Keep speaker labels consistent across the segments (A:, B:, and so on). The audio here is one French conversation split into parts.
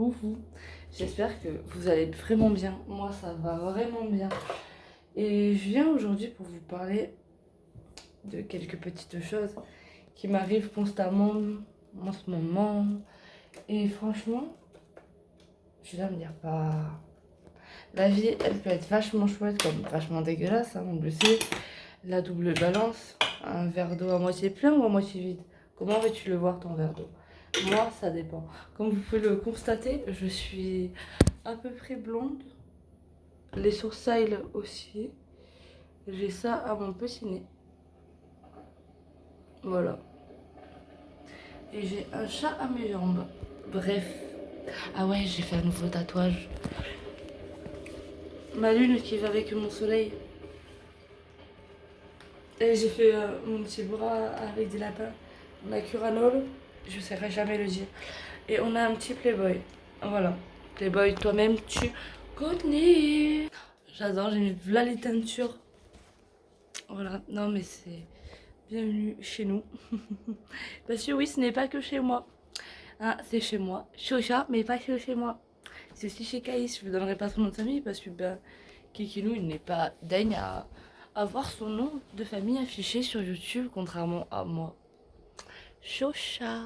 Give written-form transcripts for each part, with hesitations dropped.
A: coucou, j'espère que vous allez vraiment bien. Moi, ça va vraiment bien. Et je viens aujourd'hui pour vous parler de quelques petites choses qui m'arrivent constamment en ce moment. Et franchement, je viens me dire, bah, la vie, elle peut être vachement chouette comme vachement dégueulasse, hein, on le sait. La double balance, un verre d'eau à moitié plein ou à moitié vide. Comment veux-tu le voir ton verre d'eau? Moi, ça dépend. Comme vous pouvez le constater, je suis à peu près blonde. Les sourcils aussi. J'ai ça à mon petit nez. Voilà. Et j'ai un chat à mes jambes. Bref. Ah ouais, j'ai fait un nouveau tatouage. Ma lune qui va avec mon soleil. Et j'ai fait mon petit bras avec des lapins. On a Curanol. Je ne saurais jamais le dire. Et on a un petit Playboy. Voilà. Playboy, toi-même, tu connais. J'adore, j'ai mis là les teintures. Voilà. Non, mais c'est bienvenue chez nous. Parce que oui, ce n'est pas que chez moi. Hein, c'est chez moi. Chocha, mais pas que chez moi. C'est aussi chez Caïs. Je ne vous donnerai pas son nom de famille parce que ben, Kikinou, il n'est pas daigne à avoir son nom de famille affiché sur YouTube, contrairement à moi. Chocha.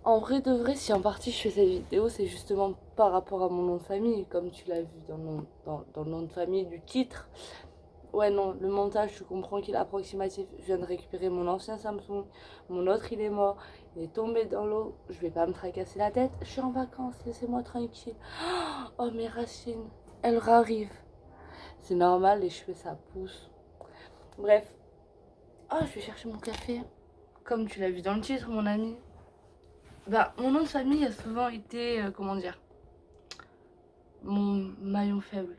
A: En vrai de vrai, si en partie je fais cette vidéo, c'est justement par rapport à mon nom de famille, comme tu l'as vu dans le nom de famille du titre. Ouais, non, le montage, tu comprends qu'il est approximatif. Je viens de récupérer mon ancien Samsung. Mon autre, il est mort. Il est tombé dans l'eau. Je vais pas me tracasser la tête. Je suis en vacances, laissez-moi tranquille. Oh, mes racines, elles rarivent. C'est normal, les cheveux, ça pousse. Bref. Oh, je vais chercher mon café. Comme tu l'as vu dans le titre, mon ami. Bah, mon nom de famille a souvent été, comment dire, mon maillon faible.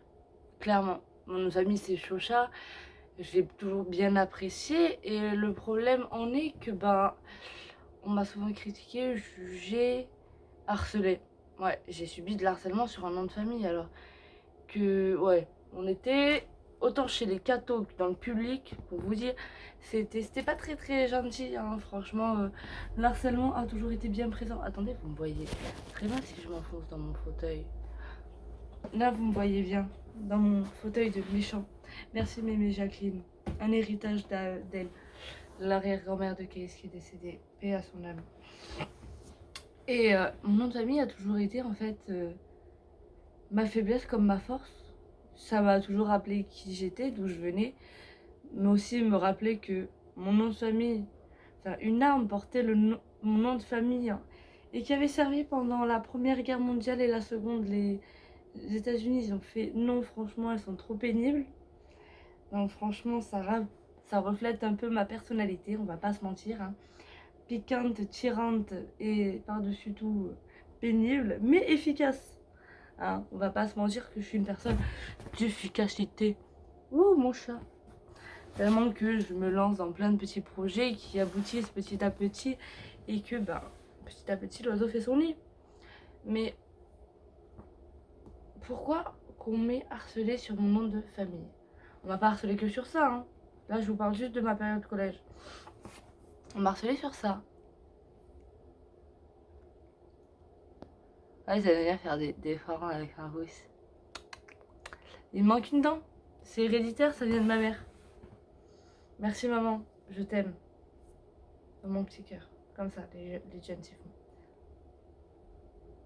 A: Clairement. Mon nom de famille, c'est Chocha. Je l'ai toujours bien apprécié. Et le problème en est que, ben, on m'a souvent critiqué, jugé, harcelé. Ouais, j'ai subi de l'harcèlement sur un nom de famille. Alors que, ouais, on était autant chez les cathos que dans le public, pour vous dire, c'était pas très très gentil, hein, franchement. L'harcèlement a toujours été bien présent. Attendez, vous me voyez très bien si je m'enfonce dans mon fauteuil. Là, vous me voyez bien, dans mon fauteuil de méchant. Merci mémé Jacqueline, un héritage d'elle, l'arrière-grand-mère de Case qui est décédée, paix à son âme. Et mon nom de famille a toujours été en fait ma faiblesse comme ma force. Ça m'a toujours rappelé qui j'étais, d'où je venais, mais aussi me rappeler que mon nom de famille, enfin une arme portait mon nom de famille, hein, et qui avait servi pendant la Première Guerre mondiale et la Seconde. Les États-Unis, ils ont fait non, franchement, elles sont trop pénibles. Donc franchement, ça reflète un peu ma personnalité, on va pas se mentir, hein. Piquante, tirante et par-dessus tout pénible, mais efficace. Hein, on va pas se mentir que je suis une personne d'efficacité. Ouh, mon chat. Tellement que je me lance dans plein de petits projets qui aboutissent petit à petit et que, ben, petit à petit, l'oiseau fait son nid. Mais pourquoi qu'on m'ait harcelé sur mon nom de famille? On m'a pas harcelé que sur ça, hein. Là, je vous parle juste de ma période collège. On m'a harcelé sur ça. Ouais, ils allaient bien faire des forums avec un russe. Il me manque une dent. C'est héréditaire, ça vient de ma mère. Merci maman, je t'aime. Dans mon petit cœur. Comme ça, les jeunes s'y font.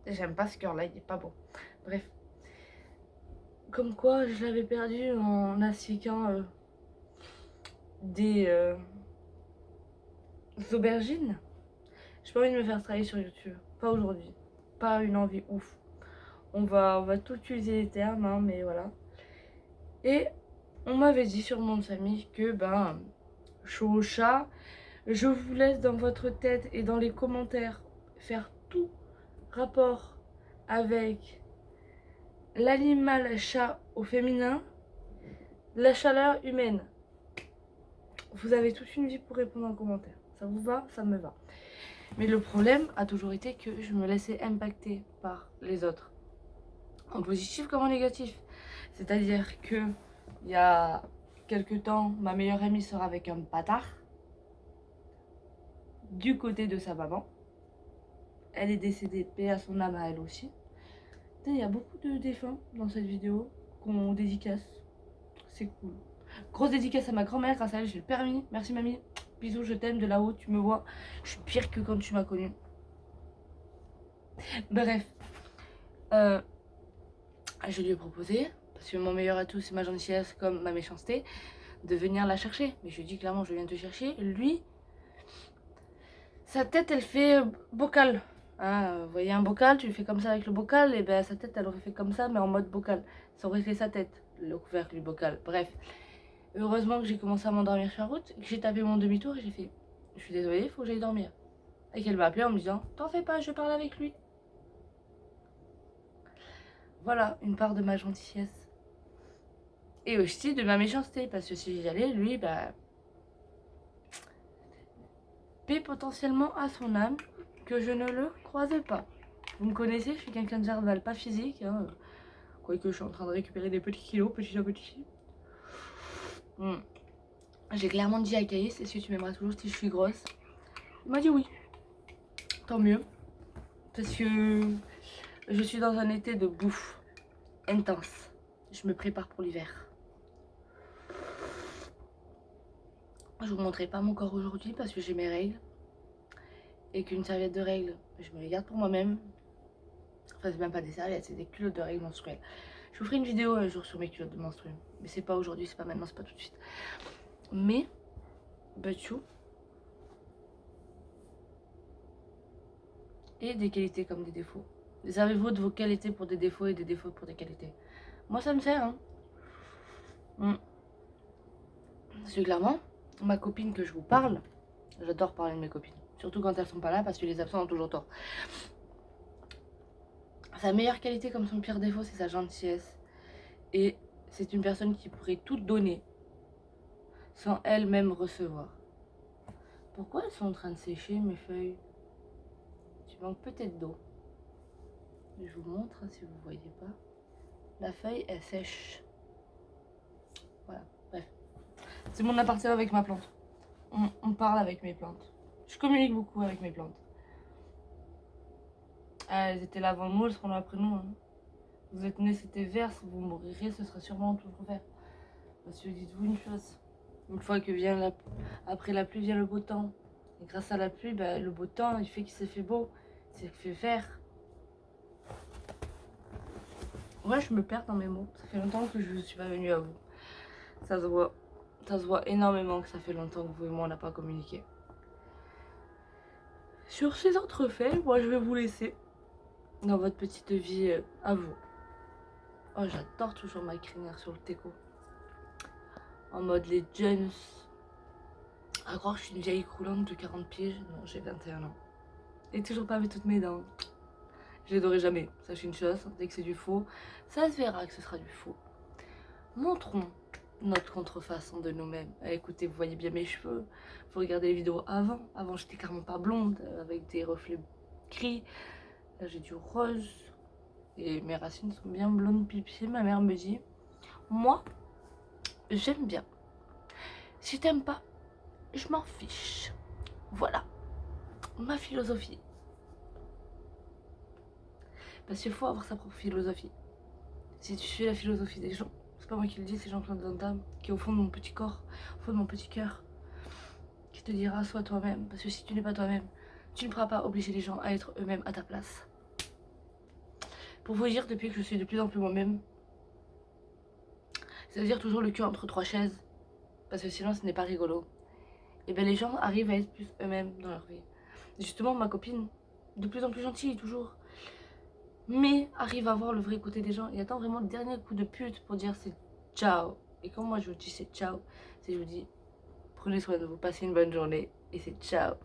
A: J'aime pas ce cœur-là, il est pas beau. Bref. Comme quoi, je l'avais perdu en astiquant des aubergines. J'ai pas envie de me faire travailler sur YouTube. Pas aujourd'hui. Pas une envie ouf. On va tout utiliser les termes, hein, mais voilà. Et on m'avait dit sur mon nom de famille que, ben, chaud au chat, je vous laisse dans votre tête et dans les commentaires faire tout rapport avec l'animal chat au féminin, la chaleur humaine. Vous avez toute une vie pour répondre en commentaire. Ça vous va? Ça me va. Mais le problème a toujours été que je me laissais impacter par les autres. En positif comme en négatif. C'est-à-dire que il y a quelques temps, ma meilleure amie sort avec un bâtard du côté de sa maman. elle est décédée, paix à son âme à elle aussi. Il y a beaucoup de défunts dans cette vidéo qu'on dédicace. C'est cool. Grosse dédicace à ma grand-mère, grâce à elle j'ai le permis. Merci mamie. Bisous, je t'aime de là-haut, tu me vois. Je suis pire que quand tu m'as connue. Bref. Je lui ai proposé, parce que mon meilleur atout c'est ma gentillesse comme ma méchanceté, de venir la chercher. Mais je lui ai dit clairement, je viens te chercher. Lui, sa tête elle fait bocal. Hein, vous voyez un bocal, tu le fais comme ça avec le bocal, et ben sa tête elle aurait fait comme ça mais en mode bocal. Ça aurait fait sa tête, le couvercle du bocal. Bref, heureusement que j'ai commencé à m'endormir sur la route, que j'ai tapé mon demi-tour et j'ai fait, je suis désolée, il faut que j'aille dormir. Et qu'elle m'a appelé en me disant, t'en fais pas, je parle avec lui. Voilà, une part de ma gentillesse. Et aussi de ma méchanceté, parce que si j'y allais, lui, bah, paie potentiellement à son âme que je ne le croise pas. Vous me connaissez, je suis quelqu'un de verbal, pas physique. Hein. Quoique je suis en train de récupérer des petits kilos, petit à petit. J'ai clairement dit à Caïs, est-ce que tu m'aimeras toujours si je suis grosse? Il m'a dit oui. Tant mieux. Parce que je suis dans un été de bouffe intense. Je me prépare pour l'hiver. Je vous montrerai pas mon corps aujourd'hui parce que j'ai mes règles. Et qu'une serviette de règles, je me les garde pour moi-même. Enfin, c'est même pas des serviettes, c'est des culottes de règles menstruelles. Je vous ferai une vidéo un jour sur mes culottes de menstruelles. Mais c'est pas aujourd'hui, c'est pas maintenant, c'est pas tout de suite. Mais, Butchou. Et des qualités comme des défauts. Servez-vous de vos qualités pour des défauts et des défauts pour des qualités. Moi, ça me sert, hein. Parce que clairement, ma copine que je vous parle, j'adore parler de mes copines. Surtout quand elles sont pas là parce que les absents ont toujours tort. Sa meilleure qualité comme son pire défaut, c'est sa gentillesse. Et c'est une personne qui pourrait tout donner sans elle-même recevoir. Pourquoi elles sont en train de sécher mes feuilles? Tu manques peut-être d'eau. Je vous montre si vous ne voyez pas. La feuille, elle sèche. Voilà, bref. C'est mon appartement avec ma plante. On parle avec mes plantes. Je communique beaucoup avec mes plantes. Ah, elles étaient là avant nous, elles seront là après nous. Hein. Vous êtes nés, c'était vert, si vous mourirez, ce sera sûrement toujours vert. Parce que dites-vous une chose, une fois que vient après la pluie vient le beau temps. Et grâce à la pluie, bah, le beau temps, il fait qu'il s'est fait beau, c'est fait vert. Ouais, je me perds dans mes mots. Ça fait longtemps que je ne suis pas venue à vous. Ça se voit. Ça se voit énormément que ça fait longtemps que vous et moi on n'a pas communiqué. Sur ces entrefaits, moi je vais vous laisser dans votre petite vie à vous. Oh, j'adore toujours ma crinière sur le teco. En mode les Jones. À croire que je suis une vieille croulante de 40 piges. Non, j'ai 21 ans. Et toujours pas avec toutes mes dents. Je les aurai jamais. Sachez une chose, dès que c'est du faux, ça se verra que ce sera du faux. Montrons notre contrefaçon de nous-mêmes. Écoutez, vous voyez bien mes cheveux. Vous regardez les vidéos avant. Avant, j'étais carrément pas blonde, avec des reflets gris. Là, j'ai du rose. Et mes racines sont bien blondes pipier. Ma mère me dit, moi, j'aime bien. Si t'aimes pas, je m'en fiche. Voilà, ma philosophie. Parce qu'il faut avoir sa propre philosophie. Si tu suis la philosophie des gens, c'est pas moi qui le dis, c'est Jean-Claude Van Damme, qui est au fond de mon petit corps, au fond de mon petit cœur, qui te dira sois toi-même. Parce que si tu n'es pas toi-même, tu ne pourras pas obliger les gens à être eux-mêmes à ta place. Pour vous dire, depuis que je suis de plus en plus moi-même, c'est-à-dire toujours le cul entre trois chaises, parce que sinon ce n'est pas rigolo, et bien les gens arrivent à être plus eux-mêmes dans leur vie. Et justement, ma copine, de plus en plus gentille toujours, mais arrive à voir le vrai côté des gens et attend vraiment le dernier coup de pute pour dire c'est ciao. Et quand moi je vous dis c'est ciao, c'est je vous dis prenez soin de vous, passez une bonne journée et c'est ciao.